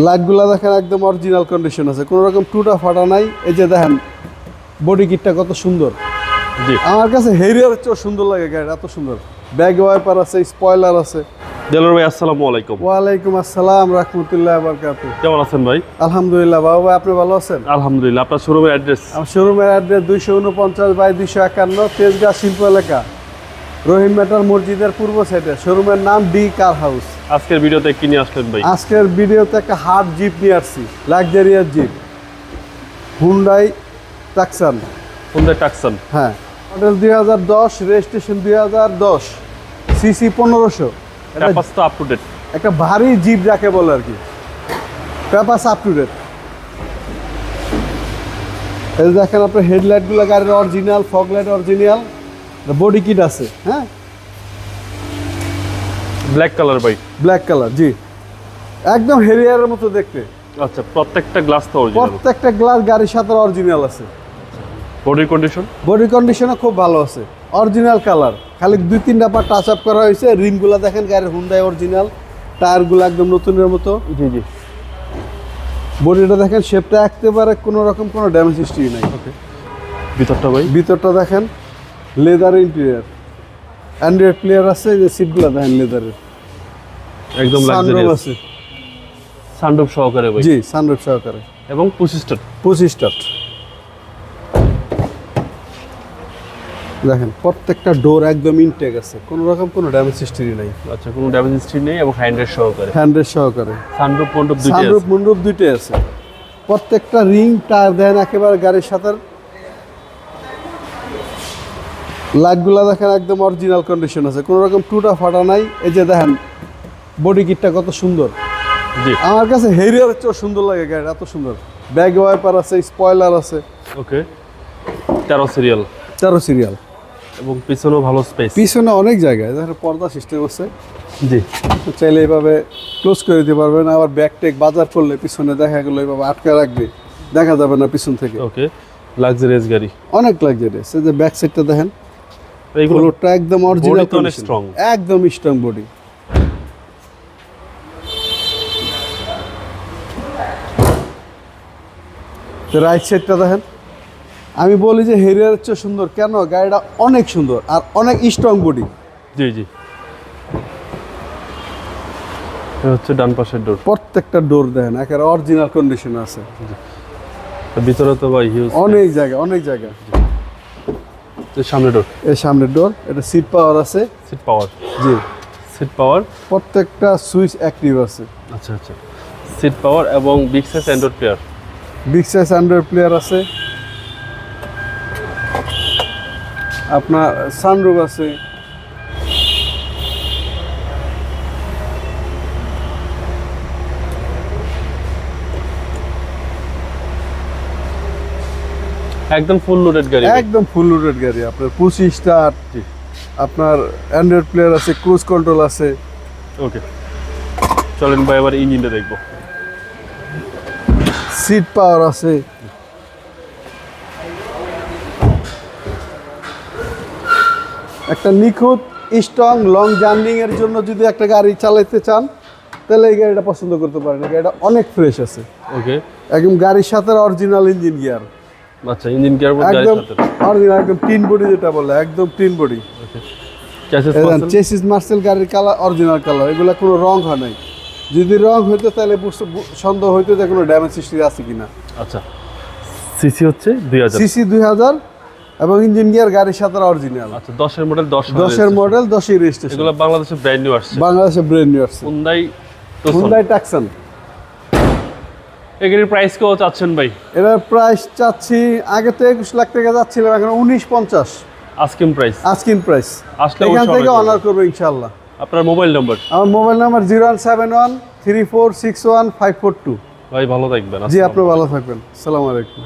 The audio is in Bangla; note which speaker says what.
Speaker 1: লাইটগুলো দেখেন একদম অরিজিনাল কন্ডিশন আছে, কোনো রকম টুটা ফাটা নাই। এই যে দেখেন বডি কিটটা কত সুন্দর।
Speaker 2: জি,
Speaker 1: আমার কাছে হেরিয়ারের চেয়েও সুন্দর লাগে গাড়ি, এত সুন্দর। ব্যাগ ওয়াইপার আছে, স্পয়লার আছে।
Speaker 2: দেলোয়ার ভাই আসসালামু আলাইকুম।
Speaker 1: ওয়ালাইকুম আসসালাম রাহমাতুল্লাহি ওয়া বারাকাতুহু।
Speaker 2: কেমন আছেন ভাই?
Speaker 1: আলহামদুলিল্লাহ বাবু ভাই, আপনি ভালো আছেন?
Speaker 2: আলহামদুলিল্লাহ। আপনার শোরুমের অ্যাড্রেস?
Speaker 1: আমার শোরুমের অ্যাড্রেস 249/251 তেজগাঁ শিল্প এলাকা, রহিম মেটাল মসজিদের পূর্ব সাইডে। শোরুমের নাম ডি কার হাউস।
Speaker 2: আজকের ভিডিওতে কি নিয়ে আসলেন ভাই?
Speaker 1: আজকের ভিডিওতে একটা হার্ড জিপ নিয়ে আসছি, luxurious jeep, Hyundai Tucson.
Speaker 2: Hyundai Tucson।
Speaker 1: হ্যাঁ, মডেল 2010, রেজিস্ট্রেশন 2010, সিসি 1500। এটা
Speaker 2: ক্যাপাস তো আপ টু ডেট।
Speaker 1: একটা ভারী জিপ যাকে বলে আর কি, পেপারস আপ টু ডেট। এই দেখেন আপনার হেডলাইটগুলো গাড়ির original, fog light original, body kit আছে। হ্যাঁ,
Speaker 2: ব্ল্যাক কালার ভাই।
Speaker 1: ব্ল্যাক কালার, জি, একদম হেরিয়ারের মতো দেখতে।
Speaker 2: আচ্ছা, প্রত্যেকটা গ্লাস তো অরিজিনাল।
Speaker 1: প্রত্যেকটা গ্লাস গাড়ির সাথে অরিজিনাল আছে।
Speaker 2: Body condition?
Speaker 1: বডি কন্ডিশনও খুব ভালো আছে, অরিজিনাল কালার। খালি 2-3টা পার্ট টাচ আপ করা হয়েছে। রিমগুলো দেখেন গাড়ির হুন্ডাই অরিজিনাল, টায়ারগুলো একদম নতুনের মতো।
Speaker 2: জি জি।
Speaker 1: বডিটা দেখেন, শেপটা একেবারে কোনো রকম কোনো ড্যামেজ হিস্ট্রি নাই।
Speaker 2: ওকে, ভিতরটা ভাই?
Speaker 1: ভিতরটা দেখেন লেদার ইন্টেরিয়র, অ্যান্ড্রয়েড প্লেয়ার আছে। যে সিটগুলো দেখেন লেদারের,
Speaker 2: একদম
Speaker 1: সানরুফ
Speaker 2: লাক্সারিয়াস।
Speaker 1: আছে,
Speaker 2: সানরুফ সহকারে ভাই।
Speaker 1: জি, সানরুফ সহকারে।
Speaker 2: এবং পুশিস্টার।
Speaker 1: 25 স্টার্ট। দেখেন প্রত্যেকটা ডোর একদম ইনটেক আছে, কোনো রকম কোনো ড্যামেজ হিস্ট্রি নাই।
Speaker 2: আচ্ছা, কোনো ড্যামেজ হিস্ট্রি নেই এবং হ্যান্ডের সহকারে।
Speaker 1: হ্যান্ডেল সহকারে,
Speaker 2: সানরুফ মন্ডপ দুইটাই
Speaker 1: সানরুফ
Speaker 2: আছে।
Speaker 1: মন্ডপ দুইটাই আছে। প্রত্যেকটা রিং টায়ার দেন একেবারে গাড়ির সাথে। লাইটগুলো দেখেন একদম অরিজিনাল কন্ডিশন আছে, কোনো রকম টুটা ফাটা নাই। এই যে দেখেন বডি কিটটা কত সুন্দর।
Speaker 2: জি,
Speaker 1: আমার কাছে হেরিয়ারের চেয়েও সুন্দর লাগে গাড়ি, এত সুন্দর। ব্যাগ ওয়াইপার আছে, স্পয়লার আছে।
Speaker 2: ওকে। 13 সিরিয়াল
Speaker 1: 13 সিরিয়াল।
Speaker 2: এবং পিছনেও ভালো স্পেস।
Speaker 1: পিছনে অনেক জায়গায় দেখেন পর্দা সিস্টেম আছে।
Speaker 2: জি,
Speaker 1: চাইলে এইভাবে ক্লোজ করে দিতে পারবেন। আবার ব্যাগ টেক বাজার করলে পিছনে দেখা গেলো এইভাবে আটকে রাখবে, দেখা যাবে না পিছন থেকে।
Speaker 2: ওকে। লাক্সারিয়াস গাড়ি।
Speaker 1: অনেক লাক্সারিয়াস। এই যে ব্যাক সাইডটা দেখেন,
Speaker 2: এইগুলো
Speaker 1: ফ্লোরটা একদম অরিজিনাল,
Speaker 2: body তো অনেক strong।
Speaker 1: একদম স্ট্রং বডি। রাইট সাইডটা দেখেন, আমি বলি যে হেরিয়ারের চেয়ে সুন্দর কেন, গাড়িটা অনেক সুন্দর আর অনেক স্ট্রং বডি।
Speaker 2: জি জি। এটা হচ্ছে ডান পাশের ডোর।
Speaker 1: প্রত্যেকটা ডোর দেখেন একেবারে অরিজিনাল কন্ডিশনে আছে।
Speaker 2: ভিতরে তো ভাই হিউজ।
Speaker 1: অনেক জায়গা, অনেক জায়গা।
Speaker 2: সামনে ডোর।
Speaker 1: এই সামনের ডোর, এটা সিট পাওয়ার আছে।
Speaker 2: Seat power.
Speaker 1: জি,
Speaker 2: সিট পাওয়ার।
Speaker 1: প্রত্যেকটা সুইচ অ্যাক্টিভ আছে।
Speaker 2: আচ্ছা আচ্ছা। সিট পাওয়ার এবং big size Android player.
Speaker 1: Big size Android player আছে। আপনার সানরুফ আছে।
Speaker 2: একদম ফুল লোডেড গাড়ি।
Speaker 1: একদম ফুল লোডেড গাড়ি। আপনার 25 স্টার, আপনার অ্যান্ড্রয়েড প্লেয়ার আছে, ক্রুজ কন্ট্রোল আছে।
Speaker 2: ওকে, চলেন ভাই এবার ইঞ্জিনটা দেখবো।
Speaker 1: সিট পাওয়ার আছে। একটা নিখুঁত স্ট্রং লং জার্নিং এর জন্য যদি একটা গাড়ি চালাতে চান তাহলে এই গাড়িটা পছন্দ করতে পারেন। এই গাড়িটা অনেক ফ্রেশ আছে।
Speaker 2: ওকে।
Speaker 1: একদম গাড়ির সাথে অরিজিনাল ইঞ্জিন গিয়ার।
Speaker 2: আচ্ছা, ইঞ্জিন গিয়ার বোর্ড গাড়ির
Speaker 1: একদম
Speaker 2: সাথে।
Speaker 1: অরিজিনাল, একদম টিন বডি যেটা বলে, একদম টিন বডি।
Speaker 2: ওকে। চ্যাসিস মাসেল।
Speaker 1: চেসিস মার্সেল গাড়ির কালার অরিজিনাল কালার, এগুলো কোনো রং হয় নাই। যদি রং হইতো তাহলে সন্দেহ হইতো যে কোনো ড্যামেজ হিস্ট্রি আছে কিনা।
Speaker 2: আচ্ছা, সিসি হচ্ছে 2000।
Speaker 1: সিসি 2000 এবং ইঞ্জিন গিয়ার গাড়ির সাথে অরিজিনাল।
Speaker 2: আচ্ছা, 10 এর মডেল,
Speaker 1: 10 এর মডেল, 10 এর রেজিস্ট্রেশন।
Speaker 2: এগুলো বাংলাদেশে ব্র্যান্ড নিউ আসছে।
Speaker 1: বাংলাদেশে ব্র্যান্ড নিউ আসছে।
Speaker 2: Hyundai
Speaker 1: টাকসান।
Speaker 2: এই গাড়ির প্রাইস কত চাচ্ছেন ভাই?
Speaker 1: এটার প্রাইস চাচ্ছি, আগে তো 21 লাখ টাকা যাচ্ছিলাম, এখন 1950
Speaker 2: আস্কিং প্রাইস।
Speaker 1: Asking price.
Speaker 2: আসলে
Speaker 1: এখান থেকে অনার করবো ইনশাআল্লাহ।
Speaker 2: আপনার মোবাইল নাম্বার?
Speaker 1: আমার মোবাইল নাম্বার 01713461 542।
Speaker 2: ভাই ভালো থাকবেন।
Speaker 1: জি, আপনি ভালো থাকবেন। আসসালামু আলাইকুম।